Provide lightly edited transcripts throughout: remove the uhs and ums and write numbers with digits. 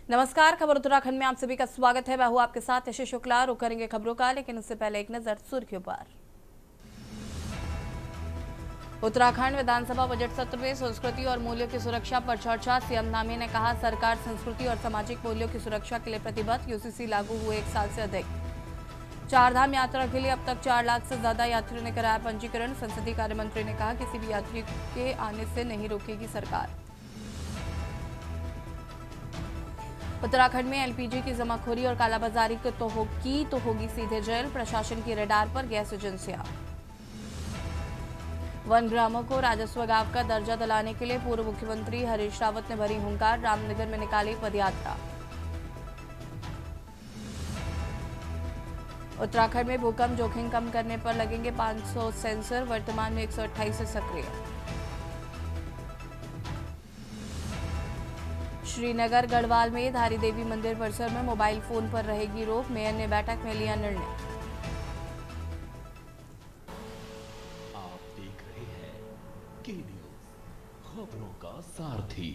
नमस्कार, खबर उत्तराखंड में आप सभी का स्वागत है। मैं हूं आपके साथ यश शुक्ला। रुक करेंगे खबरों का, लेकिन उससे पहले एक नजर सुर्खियों पर। उत्तराखंड विधानसभा बजट सत्र में संस्कृति और मूल्यों की सुरक्षा पर चर्चा। सीएम धामी ने कहा, सरकार संस्कृति और सामाजिक मूल्यों की सुरक्षा के लिए प्रतिबद्ध। यूसीसी लागू हुए 1 साल से अधिक। चारधाम यात्रा के लिए अब तक 4 लाख से ज्यादा यात्रियों ने कराया पंजीकरण। संसदीय कार्य मंत्री ने कहा, किसी भी यात्री के आने से नहीं रोकेगी सरकार। उत्तराखंड में एलपीजी की जमाखोरी और कालाबाजारी तो होगी सीधे जेल। प्रशासन की रडार पर गैस एजेंसियां। वन ग्रामों को राजस्व गांव का दर्जा दिलाने के लिए पूर्व मुख्यमंत्री हरीश रावत ने भरी हुंकार। रामनगर में निकाली पदयात्रा। उत्तराखंड में भूकंप जोखिम कम करने पर लगेंगे 500 सेंसर। वर्तमान में 128 से सक्रिय। श्रीनगर गढ़वाल में धारी देवी मंदिर परिसर में मोबाइल फोन पर रहेगी रोक। मेयर ने बैठक में लिया निर्णय। आप देख रहे हैं के न्यूज, खबरों का सारथी।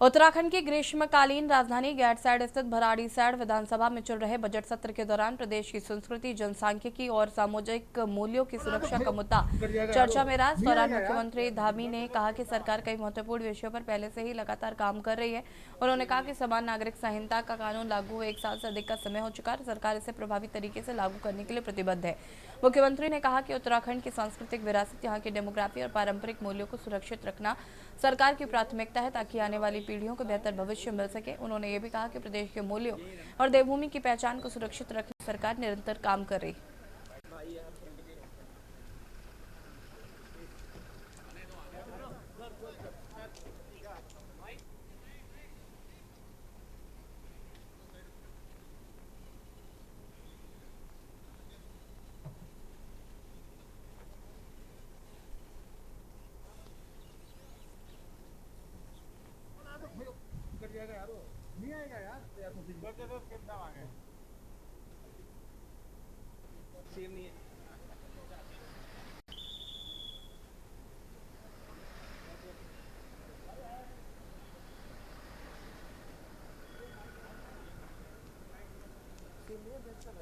उत्तराखंड की ग्रीष्मकालीन राजधानी गैरसैंण स्थित भराड़ीसैंण विधानसभा में चल रहे बजट सत्र के दौरान प्रदेश की संस्कृति, जनसांख्यिकी और सामाजिक मूल्यों की सुरक्षा का मुद्दा चर्चा में रहा। इस दौरान मुख्यमंत्री धामी ने कहा कि सरकार कई महत्वपूर्ण विषयों पर पहले से ही लगातार काम कर रही है। उन्होंने कहा कि समान नागरिक संहिता का कानून लागू हुए 1 साल से अधिक का समय हो चुका है। सरकार इसे प्रभावी तरीके से लागू करने के लिए प्रतिबद्ध है। मुख्यमंत्री ने कहा कि उत्तराखंड की सांस्कृतिक विरासत, यहाँ की डेमोग्राफी और पारंपरिक मूल्यों को सुरक्षित रखना सरकार की प्राथमिकता है, ताकि आने वाली पीढ़ियों को बेहतर भविष्य मिल सके। उन्होंने ये भी कहा कि प्रदेश के मूल्यों और देवभूमि की पहचान को सुरक्षित रखने सरकार निरंतर काम कर रही है। नहीं आएगा यार कितना मांगे सेम नहीं है।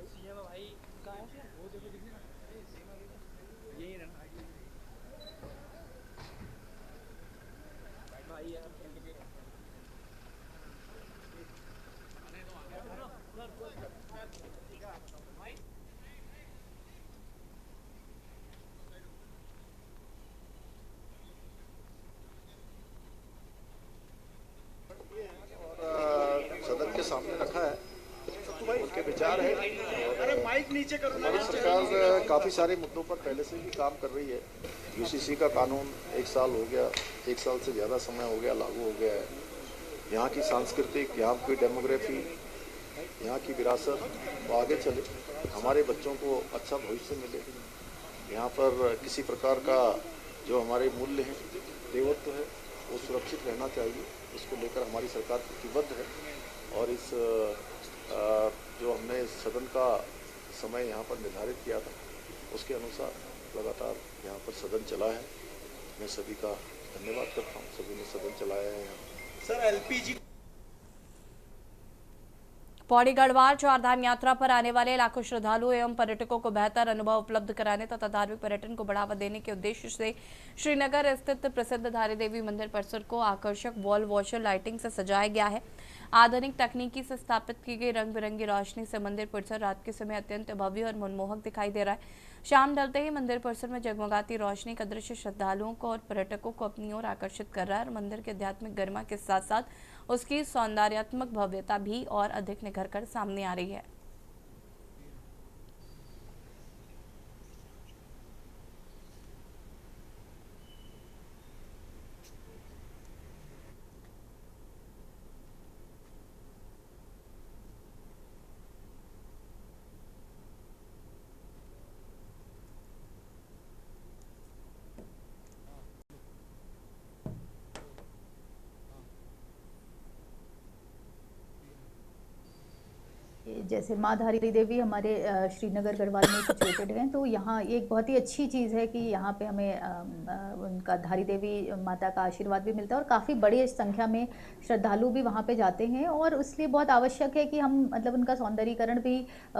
सीएम भाई कहाँ है? वो देखो दिखी ना, यही ना भाई यार। सदन के सामने रखा है, उनके विचार है। अरे माइक नीचे करो ना। हमारी सरकार काफ़ी सारे मुद्दों पर पहले से भी काम कर रही है। यूसीसी का कानून 1 साल हो गया, 1 साल से ज़्यादा समय हो गया लागू हो गया है। यहाँ की सांस्कृतिक, यहाँ की डेमोग्राफी, यहाँ की विरासत वो आगे चले, हमारे बच्चों को अच्छा भविष्य मिले। यहाँ पर किसी प्रकार का जो हमारे मूल्य हैं, देवत्व है, वो सुरक्षित रहना चाहिए। इसको लेकर हमारी सरकार प्रतिबद्ध है। और इस जो हमने सदन का समय यहाँ पर निर्धारित किया था, उसके अनुसार लगातार यहाँ पर सदन चला है। मैं सभी का धन्यवाद करता हूँ, सभी ने सदन चलाया है। सर एलपीजी पौड़ी गढ़वाल चारधाम यात्रा पर आने वाले लाखों श्रद्धालुओं एवं पर्यटकों को बेहतर अनुभव उपलब्ध कराने तथा धार्मिक पर्यटन को बढ़ावा देने के उद्देश्य से श्रीनगर स्थित प्रसिद्ध धारी देवी मंदिर परिसर को आकर्षक वॉल वॉशर लाइटिंग से सजाया गया है। आधुनिक तकनीकी से स्थापित की गई रंग बिरंगी रोशनी से मंदिर परिसर रात के समय अत्यंत भव्य और मनमोहक दिखाई दे रहा है। शाम ढलते ही मंदिर परिसर में जगमगाती रोशनी का दृश्य श्रद्धालुओं को और पर्यटकों को अपनी ओर आकर्षित कर रहा है और मंदिर के आध्यात्मिक गरिमा के साथ साथ उसकी सौंदर्यात्मक भव्यता भी और अधिक निखर कर सामने आ रही है। जैसे माँ धारी देवी हमारे श्रीनगर गढ़वाल में सिचुएटेड हैं, तो यहाँ एक बहुत ही अच्छी चीज़ है कि यहाँ पे हमें उनका धारी देवी माता का आशीर्वाद भी मिलता है और काफ़ी बड़ी संख्या में श्रद्धालु भी वहाँ पे जाते हैं। और इसलिए बहुत आवश्यक है कि हम मतलब उनका सौंदर्यीकरण भी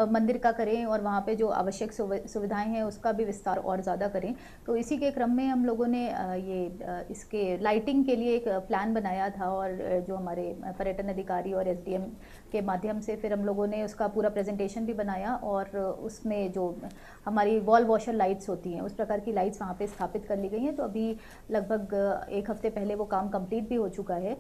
मंदिर का करें और वहाँ पे जो आवश्यक सुविधाएं हैं उसका भी विस्तार और ज़्यादा करें। तो इसी के क्रम में हम लोगों ने इसके लाइटिंग के लिए एक प्लान बनाया था और जो हमारे पर्यटन अधिकारी और एसडीएम के माध्यम से फिर हम लोगों ने उसका पूरा प्रेजेंटेशन भी बनाया और उसमें जो हमारी वॉल वॉशर लाइट्स होती हैं उस प्रकार की लाइट्स वहाँ पे स्थापित कर ली गई हैं। तो अभी लगभग एक हफ्ते पहले वो काम कंप्लीट भी हो चुका है।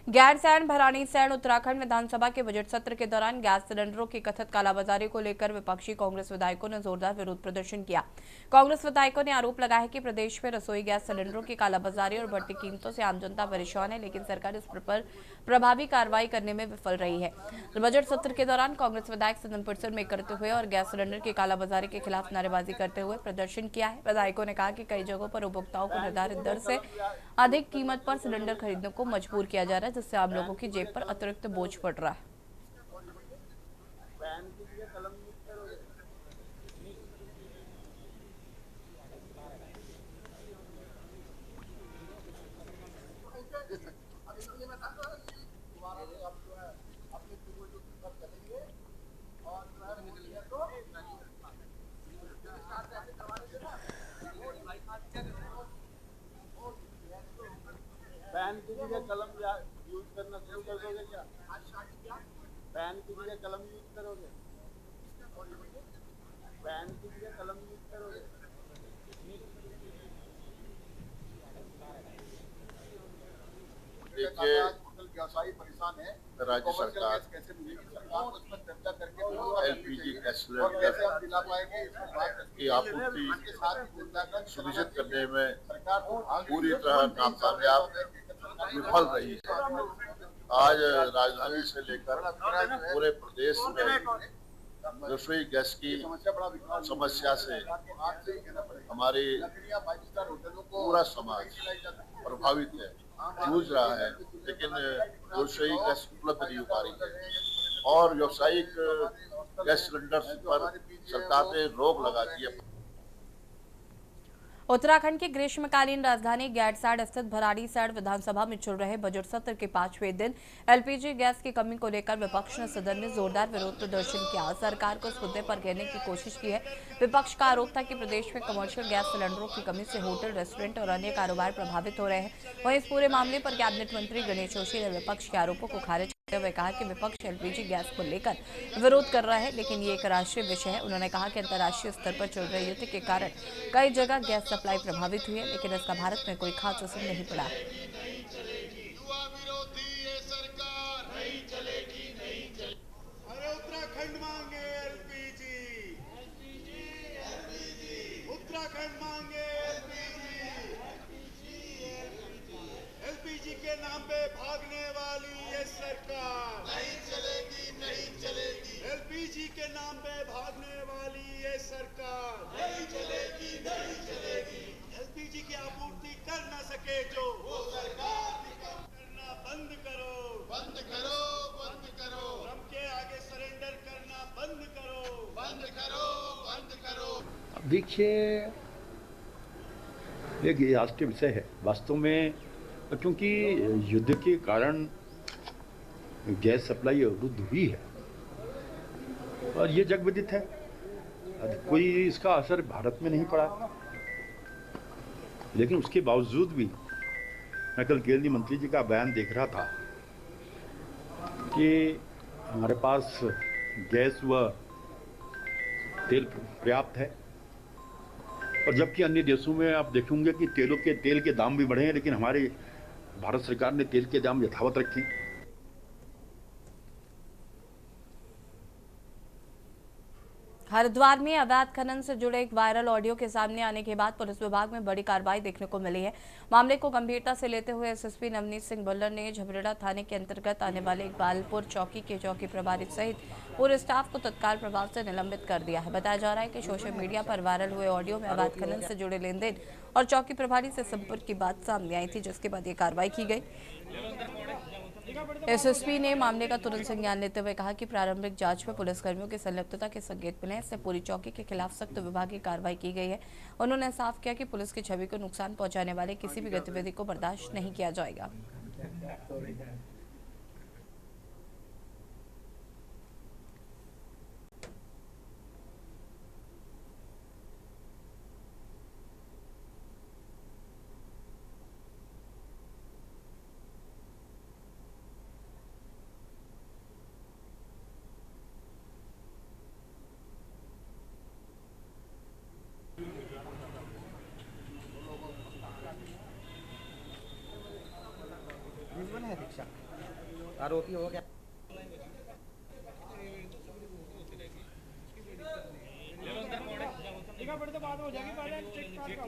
गैरसैंण भराड़ीसैंण उत्तराखंड विधानसभा के बजट सत्र के दौरान गैस सिलेंडरों की कथित कालाबाजारी को लेकर विपक्षी कांग्रेस विधायकों ने जोरदार विरोध प्रदर्शन किया। कांग्रेस विधायकों ने आरोप लगाया कि प्रदेश में रसोई गैस सिलेंडरों की कालाबाजारी और बढ़ती कीमतों से आम जनता परेशान है, लेकिन सरकार इस पर प्रभावी कार्रवाई करने में विफल रही है। बजट सत्र के दौरान कांग्रेस विधायक सदन परिसर में इकट्ठे हुए और गैस सिलेंडर की कालाबाजारी के खिलाफ नारेबाजी करते हुए प्रदर्शन किया है। विधायकों ने कहा कि कई जगहों पर उपभोक्ताओं को निर्धारित दर से अधिक कीमत पर सिलेंडर खरीदने को मजबूर किया जा रहा है, जिससे आम लोगों की जेब पर अतिरिक्त बोझ पड़ रहा है। बैन की जगह कलम यूज करना शुरू कर दोगे क्या? बैन की जगह कलम यूज करोगे? बैन की जगह कलम यूज करोगे? देखिए, राज्य सरकार एलपीजी गैस सिलेंडर की आपूर्ति सुनिश्चित करने में पूरी तरह नाकामयाब विफल रही है। आज राजधानी से लेकर पूरे प्रदेश में रसोई गैस की समस्या से हमारी पूरा समाज प्रभावित है, जूझ रहा है, लेकिन रसोई गैस उपलब्ध नहीं हो पा रही है और व्यावसायिक गैस सिलेंडर पर सरकार ने रोक लगा दी है। उत्तराखंड की ग्रीष्मकालीन राजधानी गैरसैंण स्थित भराड़ीसैंण विधानसभा में चल रहे बजट सत्र के 5वें दिन एलपीजी गैस की कमी को लेकर विपक्ष ने सदन में जोरदार विरोध प्रदर्शन किया। सरकार को इस मुद्दे पर घेरने की कोशिश की है। विपक्ष का आरोप था कि प्रदेश में कमर्शियल गैस सिलेंडरों की कमी से होटल, रेस्टोरेंट और अन्य कारोबार प्रभावित हो रहे हैं। वहीं इस पूरे मामले पर कैबिनेट मंत्री गणेश जोशी ने विपक्ष के आरोपों को खारिज हुए कहा कि विपक्ष एलपीजी गैस को लेकर विरोध कर रहा है, लेकिन ये एक राष्ट्रीय विषय है। उन्होंने कहा कि अंतर्राष्ट्रीय स्तर पर चल रहे युद्ध के कारण कई जगह गैस सप्लाई प्रभावित हुई है, लेकिन इसका भारत में कोई खास असर नहीं पड़ा। उत्तराखंड मांगे एलपीजी, उत्तराखंड मांगे एलपीजी के नाम पे भागने वाली ये सरकार नहीं चलेगी, नहीं चलेगी। एलपीजी के नाम पे भागने वाली ये सरकार नहीं चलेगी, नहीं चलेगी। एलपीजी की आपूर्ति कर न सके जो वो सरकार करना बंद करो, बंद करो, बंद करो। हम के आगे सरेंडर करना बंद करो, बंद करो, बंद करो। अब देखिए, ये राष्ट्रीय विषय है वास्तव में, क्योंकि युद्ध के कारण गैस सप्लाई अवरुद्ध हुई है और ये जग विदित है। कोई इसका असर भारत में नहीं पड़ा, लेकिन उसके बावजूद भी मैं कल केंद्रीय मंत्री जी का बयान देख रहा था कि हमारे पास गैस व तेल पर्याप्त है, और जबकि अन्य देशों में आप देखेंगे कि तेल के दाम भी बढ़े हैं, लेकिन हमारे भारत सरकार ने तेल के दाम यथावत रखे। हरिद्वार में अवैध खनन से जुड़े एक वायरल ऑडियो के सामने आने के बाद पुलिस विभाग में बड़ी कार्रवाई देखने को मिली है। मामले को गंभीरता से लेते हुए एसएसपी नवनीत सिंह भुल्लर ने झबरेड़ा थाने के अंतर्गत आने वाले इकबालपुर चौकी के चौकी प्रभारी सहित पूरे स्टाफ को तत्काल प्रभाव से निलंबित कर दिया है। बताया जा रहा है कि सोशल मीडिया पर वायरल हुए ऑडियो में अवैध खनन से जुड़े लेन देन और चौकी प्रभारी से संपर्क की बात सामने आई थी, जिसके बाद ये कार्रवाई की गई। एसएसपी ने मामले का तुरंत संज्ञान लेते हुए कहा कि प्रारंभिक जांच में पुलिसकर्मियों की संलिप्तता के संकेत मिले हैं, इससे पूरी चौकी के खिलाफ सख्त विभागीय कार्रवाई की गई है। उन्होंने साफ किया कि पुलिस की छवि को नुकसान पहुंचाने वाले किसी भी गतिविधि को बर्दाश्त नहीं किया जाएगा। है रिक्शा आरोपी हो गया। बाद हो जाएगी पहले चेक।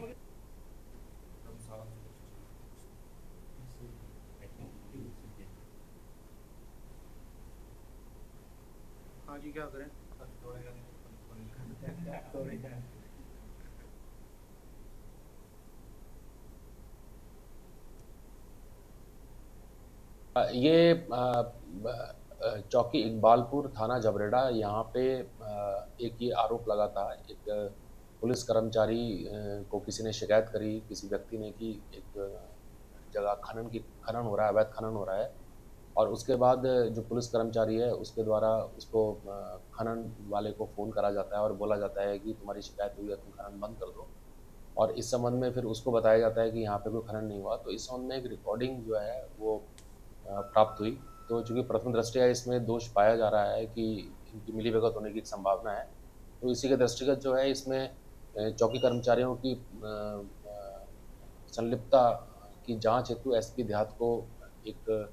हाँ जी क्या करें? ये चौकी इकबालपुर थाना जबरेड़ा, यहाँ पे एक ये आरोप लगा था। एक पुलिस कर्मचारी को किसी ने शिकायत करी, किसी व्यक्ति ने, कि एक जगह खनन हो रहा है, अवैध खनन हो रहा है। और उसके बाद जो पुलिस कर्मचारी है उसके द्वारा उसको खनन वाले को फ़ोन करा जाता है और बोला जाता है कि तुम्हारी शिकायत हुई है, तुम खनन बंद कर दो। और इस संबंध में फिर उसको बताया जाता है कि यहाँ पे कोई खनन नहीं हुआ। तो इस संबंध में एक रिकॉर्डिंग जो है वो प्राप्त हुई। तो चूँकि प्रथम दृष्टया इसमें दोष पाया जा रहा है कि इनकी मिलीभगत होने की एक संभावना है, तो इसी के दृष्टिगत जो है इसमें चौकी कर्मचारियों की संलिप्तता की जांच हेतु एसपी देहात को एक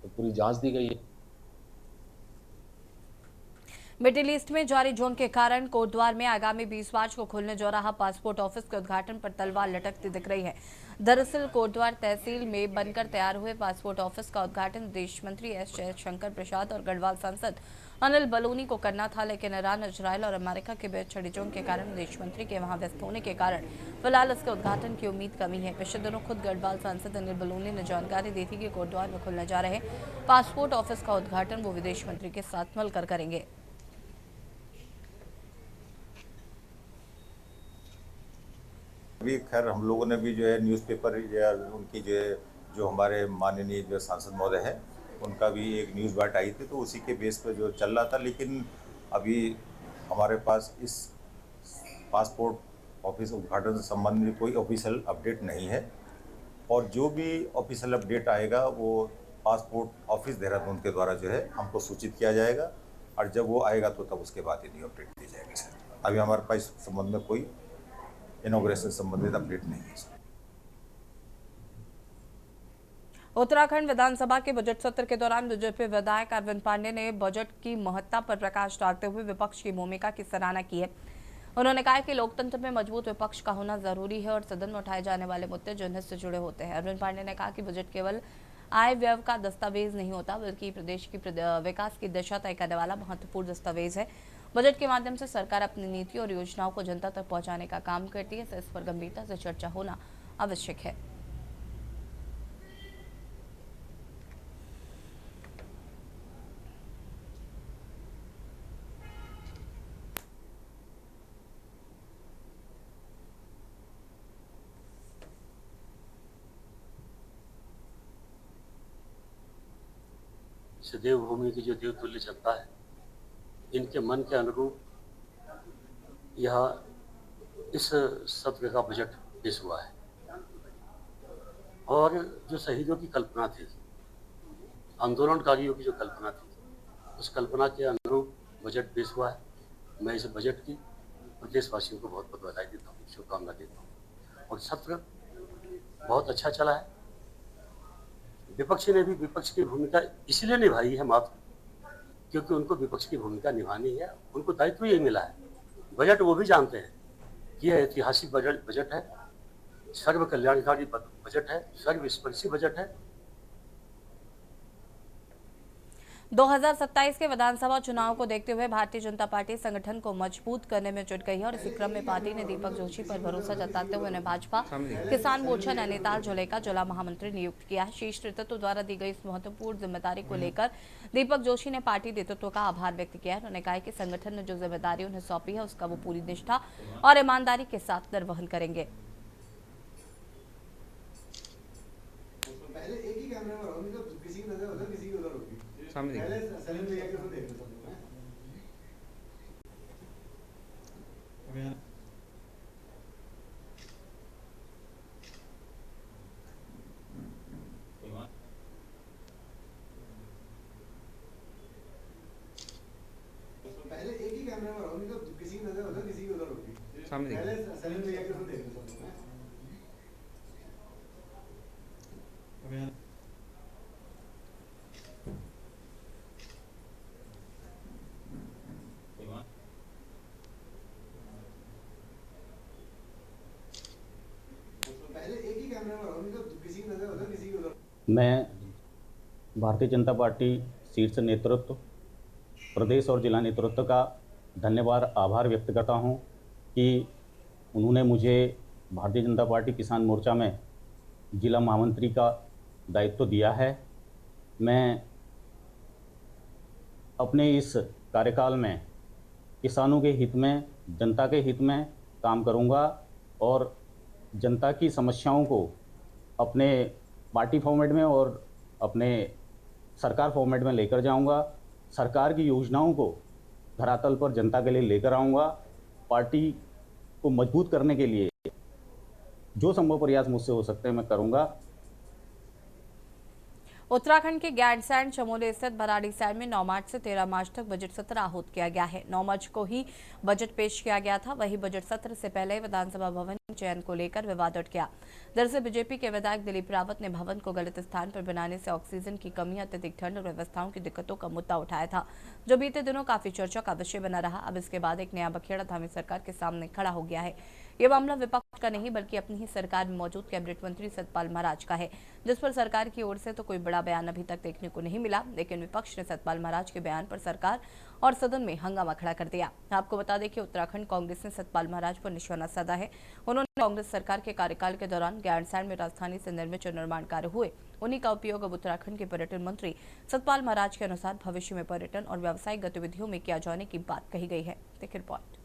पूरी जांच दी गई है। मिडिल ईस्ट में जारी जंग के कारण कोटद्वार में आगामी 20 मार्च को खुलने जा रहा पासपोर्ट ऑफिस के उद्घाटन पर तलवार लटकती दिख रही है। दरअसल कोटद्वार तहसील में बनकर तैयार हुए पासपोर्ट ऑफिस का उद्घाटन विदेश मंत्री एस जयशंकर प्रसाद और गढ़वाल सांसद अनिल बलूनी को करना था, लेकिन ईरान, इजरायल और अमेरिका के बीच छिड़ी जंग के कारण विदेश मंत्री के वहां व्यस्त होने के कारण फिलहाल इसके उद्घाटन की उम्मीद कमी है। पिछले दिनों खुद गढ़वाल सांसद अनिल बलूनी ने जानकारी दी थी कि कोटद्वार में खुलने जा रहे पासपोर्ट ऑफिस का उद्घाटन वो विदेश मंत्री के साथ मिलकर करेंगे। अभी खैर हम लोगों ने भी जो है न्यूज़पेपर या उनकी जो है जो हमारे माननीय जो सांसद महोदय हैं उनका भी एक न्यूज़ बाइट आई थी, तो उसी के बेस पर जो चल रहा था। लेकिन अभी हमारे पास इस पासपोर्ट ऑफिस उद्घाटन से संबंधित कोई ऑफिशियल अपडेट नहीं है, और जो भी ऑफिशियल अपडेट आएगा वो पासपोर्ट ऑफिस देहरादून के द्वारा जो है हमको सूचित किया जाएगा, और जब वो आएगा तो तब उसके बाद ही अपडेट दी जाएगी। सर अभी हमारे पास इस संबंध में कोई इनॉग्रेशन संबंधित अपडेट नहीं है। उत्तराखंड विधानसभा के बजट सत्र के दौरान बीजेपी विधायक अरविंद पांडे ने बजट की महत्ता पर प्रकाश डालते हुए विपक्ष की भूमिका की सराहना की है। उन्होंने कहा कि लोकतंत्र में मजबूत विपक्ष का होना जरूरी है और सदन में उठाए जाने वाले मुद्दे जनहित से जुड़े होते हैं। अरविंद पांडे ने कहा कि बजट केवल आय व्यय का दस्तावेज नहीं होता, बल्कि प्रदेश की विकास की दिशा तय करने वाला महत्वपूर्ण दस्तावेज है। बजट के माध्यम से सरकार अपनी नीति और योजनाओं को जनता तक पहुंचाने का काम करती है, इस पर गंभीरता से चर्चा होना आवश्यक है। देवभूमि की जो देवतुल्य जनता है, इनके मन के अनुरूप यह इस सत्र का बजट पेश हुआ है। और जो शहीदों की कल्पना थी, आंदोलनकारियों की जो कल्पना थी, उस कल्पना के अनुरूप बजट पेश हुआ है। मैं इस बजट की प्रदेशवासियों को बहुत बहुत बधाई देता हूँ, शुभकामना देता हूँ। और सत्र बहुत अच्छा चला है। विपक्षी ने भी विपक्ष की भूमिका इसलिए निभाई है मात्र क्योंकि उनको विपक्ष की भूमिका निभानी है, उनको दायित्व यही मिला है। बजट वो भी जानते हैं कि यह ऐतिहासिक बजट है, सर्व कल्याणकारी बजट है, सर्वस्पर्शी बजट है। 2027 के विधानसभा चुनाव को देखते हुए भारतीय जनता पार्टी संगठन को मजबूत करने में जुट गई है और इसी क्रम में पार्टी ने दीपक जोशी पर भरोसा जताते हुए उन्हें भाजपा किसान मोर्चा नैनीताल जिले का जिला महामंत्री नियुक्त किया है। शीर्ष नेतृत्व द्वारा दी गई इस महत्वपूर्ण जिम्मेदारी को लेकर दीपक जोशी ने पार्टी नेतृत्व का आभार व्यक्त किया है। उन्होंने कहा कि संगठन ने जो जिम्मेदारी उन्हें सौंपी है उसका वो पूरी निष्ठा और ईमानदारी के साथ निर्वहन करेंगे। पहले एक ही कैमरे में रहो, नहीं तो किसी की नजर उधर किसी की उधर होगी। सामने पहले सलीम भैया के देख लो सब लोग हैं। पहले एक ही कैमरे में रहो, नहीं तो किसी की नजर उधर किसी की उधर होगी। सामने पहले सलीम भैया के देख लो सब लोग हैं। पहले एक ही कैमरे में रहो, नहीं तो किसी की नजर उधर किसी की उधर। मैं भारतीय जनता पार्टी शीर्ष नेतृत्व, प्रदेश और जिला नेतृत्व का धन्यवाद आभार व्यक्त करता हूं कि उन्होंने मुझे भारतीय जनता पार्टी किसान मोर्चा में जिला महामंत्री का दायित्व दिया है। मैं अपने इस कार्यकाल में किसानों के हित में, जनता के हित में काम करूंगा और जनता की समस्याओं को अपने पार्टी फॉर्मेट में और अपने सरकार फॉर्मेट में लेकर जाऊंगा। सरकार की योजनाओं को धरातल पर जनता के लिए लेकर आऊंगा। पार्टी को मजबूत करने के लिए जो संभव प्रयास मुझसे हो सकते हैं मैं करूंगा। उत्तराखंड के गैरसैंण चमोली स्थित भराड़ीसैंण में 9 मार्च से 13 मार्च तक बजट सत्र आहूत किया गया है। 9 मार्च को ही बजट पेश किया गया था। वही बजट सत्र से पहले विधानसभा भवन चयन को लेकर विवाद उठ गया। दरअसल बीजेपी के विधायक दिलीप रावत ने भवन को गलत स्थान पर बनाने से ऑक्सीजन की कमी, अत्यधिक ठंड और व्यवस्थाओं की दिक्कतों का मुद्दा उठाया था, जो बीते दिनों काफी चर्चा का विषय बना रहा। अब इसके बाद एक नया बखेड़ा धामी सरकार के सामने खड़ा हो गया है। ये मामला विपक्ष का नहीं बल्कि अपनी ही सरकार में मौजूद कैबिनेट मंत्री सतपाल महाराज का है, जिस पर सरकार की ओर से तो कोई बड़ा बयान अभी तक देखने को नहीं मिला, लेकिन विपक्ष ने सतपाल महाराज के बयान पर सरकार और सदन में हंगामा खड़ा कर दिया। आपको बता दें कि उत्तराखंड कांग्रेस ने सतपाल महाराज पर निशाना साधा है। उन्होंने कांग्रेस सरकार के कार्यकाल के दौरान गैरसैंण में राजधानी से निर्मित जो निर्माण कार्य हुए उन्हीं का उपयोग अब उत्तराखंड के पर्यटन मंत्री सतपाल महाराज के अनुसार भविष्य में पर्यटन और व्यावसायिक गतिविधियों में किया जाने की बात कही गई है। देखिए रिपोर्ट।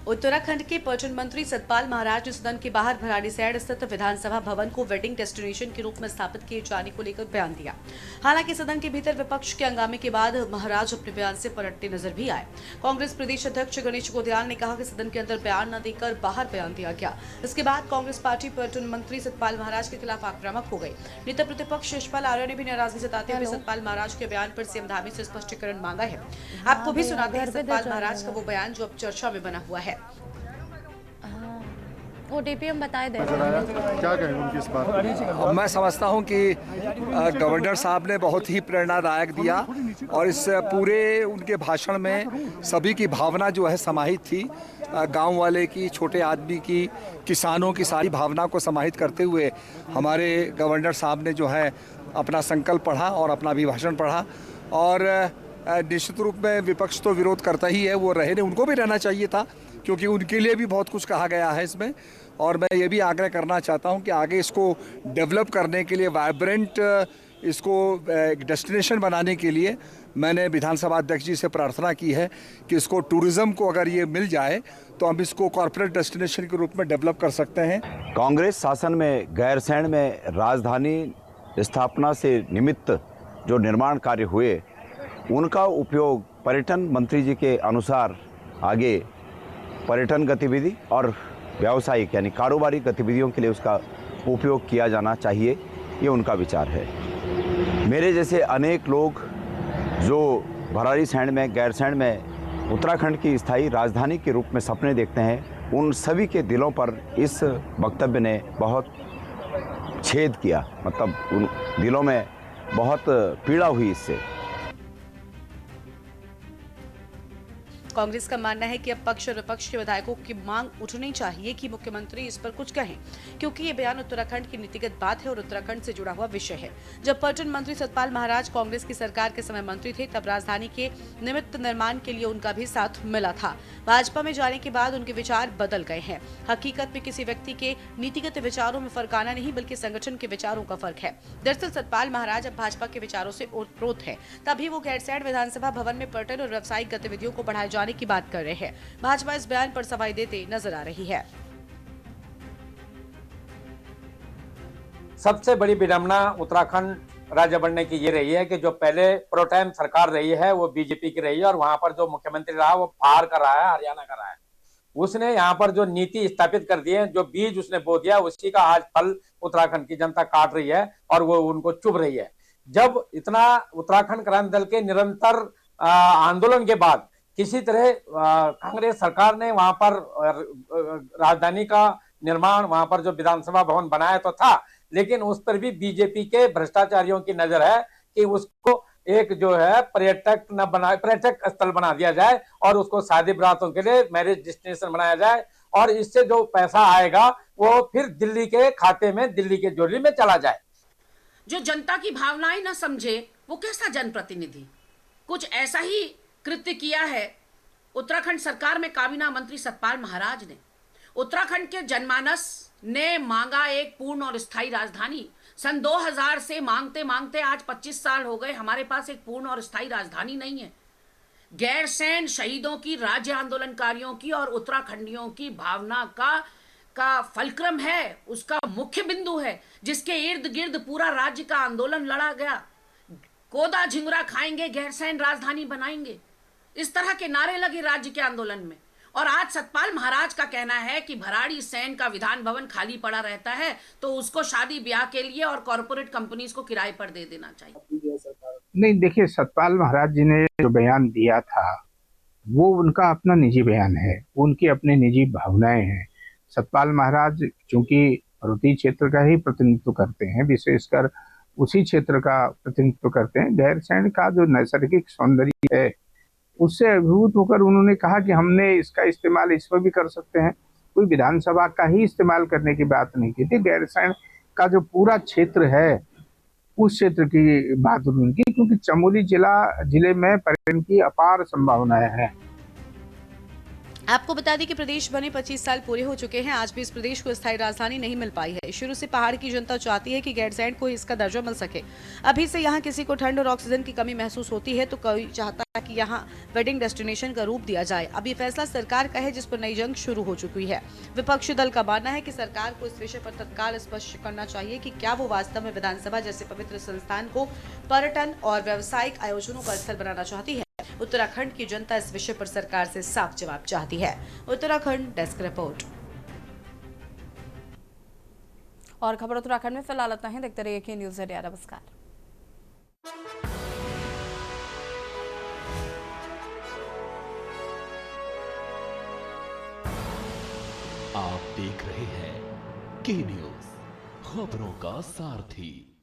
उत्तराखंड के पर्यटन मंत्री सतपाल महाराज ने सदन के बाहर भराड़ीसैंण स्थित विधानसभा भवन को वेडिंग डेस्टिनेशन के रूप में स्थापित किए जाने को लेकर बयान दिया। हालांकि सदन के भीतर विपक्ष के हंगामे के बाद महाराज अपने बयान से पलटते नजर भी आए। कांग्रेस प्रदेश अध्यक्ष गणेश गोदियाल ने कहा कि सदन के अंदर बयान न देकर बाहर बयान दिया गया। इसके बाद कांग्रेस पार्टी पर्यटन मंत्री सतपाल महाराज के खिलाफ आक्रामक हो गई। नेता प्रतिपक्ष यशपाल आर्य ने भी नाराजगी जताते हुए सतपाल महाराज के बयान पर सीएम धामी से स्पष्टीकरण मांगा है। आपको भी सुनाते हैं सतपाल महाराज का वो बयान जो अब चर्चा में बना हुआ है। ओटीपी हम बताए दें, क्या कहेंगे उनकी इस बात पर? मैं समझता हूं कि गवर्नर साहब ने बहुत ही प्रेरणादायक दिया और इस पूरे उनके भाषण में सभी की भावना जो है समाहित थी। गांव वाले की, छोटे आदमी की, किसानों की सारी भावना को समाहित करते हुए हमारे गवर्नर साहब ने जो है अपना संकल्प पढ़ा और अपना अभिभाषण पढ़ा। और निश्चित रूप में विपक्ष तो विरोध करता ही है, वो रहे, उनको भी रहना चाहिए था क्योंकि उनके लिए भी बहुत कुछ कहा गया है इसमें। और मैं ये भी आग्रह करना चाहता हूं कि आगे इसको डेवलप करने के लिए, वाइब्रेंट इसको एक डेस्टिनेशन बनाने के लिए मैंने विधानसभा अध्यक्ष जी से प्रार्थना की है कि इसको टूरिज्म को अगर ये मिल जाए तो हम इसको कॉर्पोरेट डेस्टिनेशन के रूप में डेवलप कर सकते हैं। कांग्रेस शासन में गैरसैंण में राजधानी स्थापना से निमित्त जो निर्माण कार्य हुए उनका उपयोग पर्यटन मंत्री जी के अनुसार आगे पर्यटन गतिविधि और व्यावसायिक यानी कारोबारी गतिविधियों के लिए उसका उपयोग किया जाना चाहिए, ये उनका विचार है। मेरे जैसे अनेक लोग जो भराड़ीसैंण में, गैरसैंण में उत्तराखंड की स्थायी राजधानी के रूप में सपने देखते हैं, उन सभी के दिलों पर इस वक्तव्य ने बहुत छेद किया, मतलब उन दिलों में बहुत पीड़ा हुई इससे। कांग्रेस का मानना है कि अब पक्ष और विपक्ष के विधायकों की मांग उठनी चाहिए कि मुख्यमंत्री इस पर कुछ कहें, क्योंकि ये बयान उत्तराखंड की नीतिगत बात है और उत्तराखंड से जुड़ा हुआ विषय है। जब पर्यटन मंत्री सतपाल महाराज कांग्रेस की सरकार के समय मंत्री थे, तब राजधानी के निमित्त निर्माण के लिए उनका भी साथ मिला था। भाजपा में जाने के बाद उनके विचार बदल गए हैं। हकीकत में किसी व्यक्ति के नीतिगत विचारों में फर्क आना नहीं, बल्कि संगठन के विचारों का फर्क है। दरअसल सतपाल महाराज अब भाजपा के विचारों से ओतप्रोत है, तभी वो गैरसैंण विधानसभा भवन में पर्यटन और व्यावसायिक गतिविधियों को बढ़ाए जाने की बात कर रहे हैं। भाजपा इस बयान पर सफाई देते नजर आ रही है। सबसे बड़ी विडंबना उत्तराखंड राज्य बनने की ये रही है कि जो पहले प्रोटेम सरकार रही है वो बीजेपी की रही है और वहां पर जो मुख्यमंत्री रहा वो बाहर का रहा है, हरियाणा का रहा है। उसने यहाँ पर जो नीति स्थापित कर दी है, जो बीज उसने बो दिया, उसी का आज फल उत्तराखंड की जनता काट रही है और वो उनको चुभ रही है। जब इतना उत्तराखंड क्रांति दल के निरंतर आंदोलन के बाद किसी तरह कांग्रेस सरकार ने वहां पर राजधानी का निर्माण, वहां पर जो विधानसभा भवन बनाया तो था, लेकिन उस पर भी बीजेपी के भ्रष्टाचारियों की नजर है कि उसको एक जो है पर्यटक स्थल बना दिया जाए और उसको शादी बरातों के लिए मैरिज डेस्टिनेशन बनाया जाए और इससे जो पैसा आएगा वो फिर दिल्ली के खाते में, दिल्ली के झोली में चला जाए। जो जनता की भावनाएं न समझे वो कैसा जनप्रतिनिधि। कुछ ऐसा ही कृत्य किया है उत्तराखंड सरकार में काबीना मंत्री सतपाल महाराज ने। उत्तराखंड के जनमानस ने मांगा एक पूर्ण और स्थायी राजधानी। सन 2000 से मांगते मांगते आज 25 साल हो गए, हमारे पास एक पूर्ण और स्थायी राजधानी नहीं है। गैरसैंण शहीदों की, राज्य आंदोलनकारियों की और उत्तराखंडियों की भावना का फलक्रम है, उसका मुख्य बिंदु है, जिसके इर्द गिर्द पूरा राज्य का आंदोलन लड़ा गया। कोदा झिंगुरा खाएंगे, गैरसैंण राजधानी बनाएंगे, इस तरह के नारे लगे राज्य के आंदोलन में। और आज सतपाल महाराज का कहना है कि भराड़ीसैंण का विधान भवन खाली पड़ा रहता है तो उसको शादी ब्याह के लिए और कॉरपोरेट कंपनीज को किराए पर दे देना चाहिए। नहीं, देखिए, सतपाल महाराज जी ने जो बयान दिया था वो उनका अपना निजी बयान है, उनकी अपनी निजी भावनाएं हैं। सतपाल महाराज चूंकि पर्वतीय क्षेत्र का ही प्रतिनिधित्व करते हैं, विशेषकर उसी क्षेत्र का प्रतिनिधित्व करते हैं। गैरसैंण का जो नैसर्गिक सौंदर्य है उससे अभिभूत होकर उन्होंने कहा कि हमने इसका इस्तेमाल इस पर भी कर सकते हैं। कोई विधानसभा का ही इस्तेमाल करने की बात नहीं की थी। गैरसैंण का जो पूरा क्षेत्र है उस क्षेत्र की बात उनकी, क्योंकि चमोली जिले में पर्यटन की अपार संभावनाएं हैं। आपको बता दें कि प्रदेश बने 25 साल पूरे हो चुके हैं, आज भी इस प्रदेश को स्थायी राजधानी नहीं मिल पाई है। शुरू से पहाड़ की जनता चाहती है कि गैरसैंण को इसका दर्जा मिल सके। अभी से यहाँ किसी को ठंड और ऑक्सीजन की कमी महसूस होती है तो कोई चाहता है कि यहाँ वेडिंग डेस्टिनेशन का रूप दिया जाए। अब ये फैसला सरकार का है, जिस पर नई जंग शुरू हो चुकी है। विपक्षी दल का मानना है कि सरकार को इस विषय पर तत्काल स्पष्ट करना चाहिए कि क्या वो वास्तव में विधानसभा जैसे पवित्र संस्थान को पर्यटन और व्यावसायिक आयोजनों का स्थल बनाना चाहती है। उत्तराखंड की जनता इस विषय पर सरकार से साफ जवाब चाहती है। Uttarakhand desk report. और खबर उत्तराखंड में फिलहाल इतना ही। देखते रहिए के न्यूज़ इंडिया। नमस्कार। आप देख रहे हैं के न्यूज़, खबरों का सारथी।